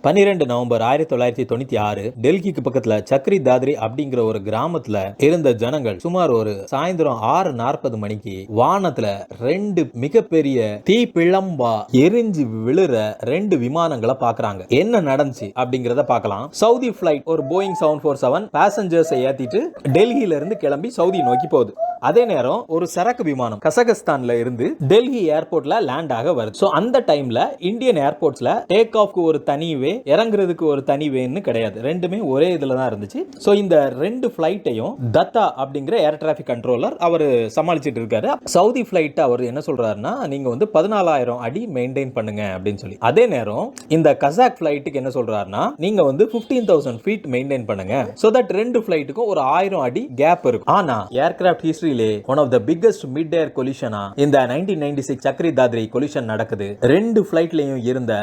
12 November 1996 டெல்லிக்கு பக்கத்துல சக்ரி தாத்ரி அப்படிங்கிற ஒரு கிராமத்துல இருந்த ஜனங்கள் சுமார் ஒரு சாயந்தரம் 6:40 மணிக்கு வானத்துல ரெண்டு மிகப்பெரிய தீ பிழம்பா எரிஞ்சு விழுற ரெண்டு விமானங்களை பாக்குறாங்க. என்ன நடந்துச்சு அப்படிங்கறத பார்க்கலாம். சவுதி பிளைட் ஒரு போயிங் 747 பேசஞ்சர்ஸ் ஏத்திட்டு டெல்லியில இருந்து கிளம்பி சவுதி நோக்கி போகுது. அதே நேரம் ஒரு சரக்கு விமானம் கசகஸ்தான்ல இருந்து டெல்லி ஏர்போர்ட்ல லேண்ட் ஆக வருது. அந்த டைம்ல இந்தியன் ஏர்போர்ட்ஸ்ல டேக் ஆஃப்க்கு ஒரு தனி வே, இறங்குறதுக்கு ஒரு தனி வேன்னு கிடையாது. ரெண்டுமே ஒரே இதுல தான் இருந்துச்சு. சோ இந்த ரெண்டு ஃளைட்டையும் தத்தா அப்படிங்கிற ஏர் டிராபிக் கண்ட்ரோலர் அவர் சமாளிச்சிட்டு இருக்காரு. சவுதி ஃளைட் அவர் என்ன சொல்றாருன்னா, நீங்க வந்து 14,000 அடி மெயின்டைன் பண்ணுங்க அப்படின்னு சொல்லி. அதே நேரம் இந்த கசாக் ஃளைட்டுக்கு என்ன சொல்றாருன்னா, நீங்க வந்து 15,000 ஃபீட் மெயின்டைன் பண்ணுங்க. சோ தட் ரெண்டு ஃளைட்டுக்கும் ஒரு 1000 அடி கேப் இருக்கும். ஆனா ஏர்கிராஃப்ட் ஹிஸ்டரியிலே one of the biggest mid air கொலிஷனா இந்த 1996 சக்ரி தாத்ரி கொலிஷன் நடக்குது. ரெண்டு ஃளைட்லயும் இருந்த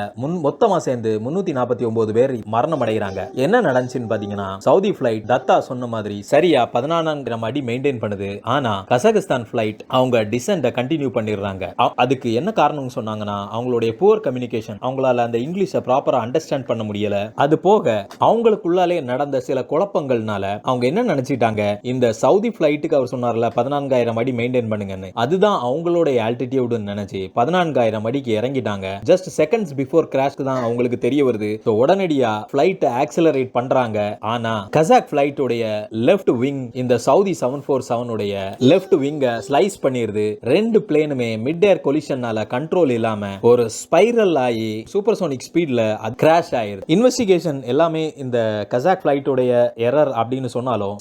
மொத்தமா சேர்ந்து 349 பேர் மரணம் அடைகிறாங்க. என்ன நடந்துச்சுன்னு பாத்தீங்கன்னா, சவுதி ஃளைட் தத்தா சொன்ன மாதிரி சரியா 14,000 அடி மெயின்டைன் பண்ணுது. ஆனா கசகஸ்தான் ஃளைட் அவங்க டிசென்ட கண்டினியூ பண்ணிடுறாங்க. அதுக்கு என்ன காரணம் சொன்னாங்கன்னா, அவங்களுடைய புவர் கம்யூனிகேஷன், அவங்களால அந்த இங்கிலீஷை ப்ராப்பரா அண்டர்ஸ்டாண்ட் பண்ண முடியல. அது போக அவங்களுக்குள்ளாலே நடந்த சில குழப்பங்கள்னால அவங்க என்ன நினைச்சிட்டாங்க, இந்த சவுதி ஃளைட்டுக்கு அவர் சொன்னார்ல 14,000 அடி மெயின்டைன் பண்ணுங்கன்னு, அதுதான் அவங்களோட ஆல்டிடியூட்னு நினைச்சு 14,000 அடிக்கு இறங்கிட்டாங்க. ஜஸ்ட் செகண்ட்ஸ் பிஃபோர் கிராஷ்க்கு தான் அவங்களுக்கு தெரிய வருது. உடனடியா ஃளைட் ஆக்சிலரேட் பண்றாங்க. ஆனா கசாக் ஃளைட் உடைய லெஃப்ட் விங் இந்த சவுதி 747 உடைய லெஃப்ட் விங்க ஸ்லைஸ் பண்ணிருது. ரெண்டு பிளேனுமே மிட் ஏர் கொலிஷனால கண்ட்ரோல் இல்லாம ஒரு ஸ்பைரல் ஆகி சூப்பர்சோனிக் ஸ்பீட்ல அது கிராஷ் ஆயிருது. இன்வெஸ்டிகேஷன் எல்லாமே இந்த கசாக் ஃளைட் உடைய எரர் அப்படின்னு சொன்னாலும்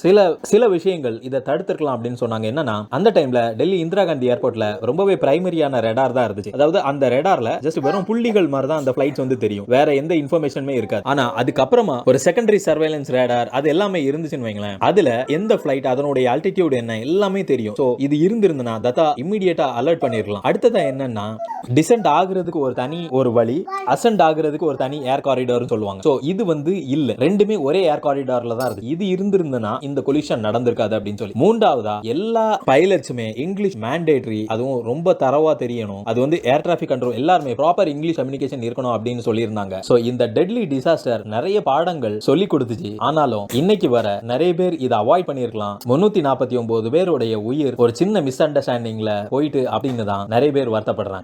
சில விஷயங்கள் இதை தடுத்திருக்கலாம் அப்படின்னு சொன்னாங்க. என்னன்னா, அந்த டைம்ல டெல்லி இந்திரா காந்தி ஏர்போர்ட்ல ரொம்பவே பிரைமரியான ரேடார் தான் இருந்துச்சு. அதாவது அந்த ரேடார்ல ஜஸ்ட் வெறும் புள்ளிகள் மாதிரி தான் அந்த ஃளைட்ஸ் வந்து தெரியும். வேற எந்த இன்ஃபர்மேஷனுமே இருக்காது. ஆனா அதுக்கப்புறமா ஒரு செகண்டரி சர்வேலன்ஸ் ரேடார் அது எல்லாமே இருந்துச்சுன்னு வைங்களேன். அதுல எந்த ஃளைட் அதனுடைய ஆல்டிடியூட் என்ன எல்லாமே தெரியும். சோ இது இருந்திருந்தனா தத்தா இமிடியேட்டா அலர்ட் பண்ணிரலாம். அடுத்ததா என்னன்னா, டிசென்ட் ஆகுறதுக்கு ஒரு தனி ஒரு வழி, அசென்ட் ஆகுறதுக்கு ஒரு தனி ஏர் காரிடார்னு சொல்லுவாங்க. சோ இது வந்து இல்ல, ரெண்டுமே ஒரே ஏர் காரிடார்ல தான் இருக்கு. இது இருந்திருந்தனா இந்த கொலிஷன் நடந்திருக்காது அப்படின்னு சொல்லி. மூன்றாவதா எல்லா பைலட்ஸுமே இங்கிலீஷ் மேண்டேட்டரி, அதுவும் ரொம்ப தரவா தெரியணும். அது வந்து ஏர் டிராபிக் கண்ட்ரோல் எல்லாருமே ப்ராப்பர் இங்கிலீஷ் கம்யூனிகேஷன் இருக்கணும் அப்படின்னு சொல்லியிருந்தாங்க. சோ இந்த டெட்லி டிசாஸ்டர் நிறைய பாடங்கள் சொல்லி கொடுத்துச்சு. ஆனாலும் இன்னைக்கு வர நிறைய பேர் இதை அவாய்ட் பண்ணிருக்கலாம். 349 பேருடைய உயிர் ஒரு சின்ன மிஸ் அண்டர்ஸ்டாண்டிங்ல போயிட்டு அப்படின்னு தான் நிறைய பேர் வருத்தப்படுறாங்க.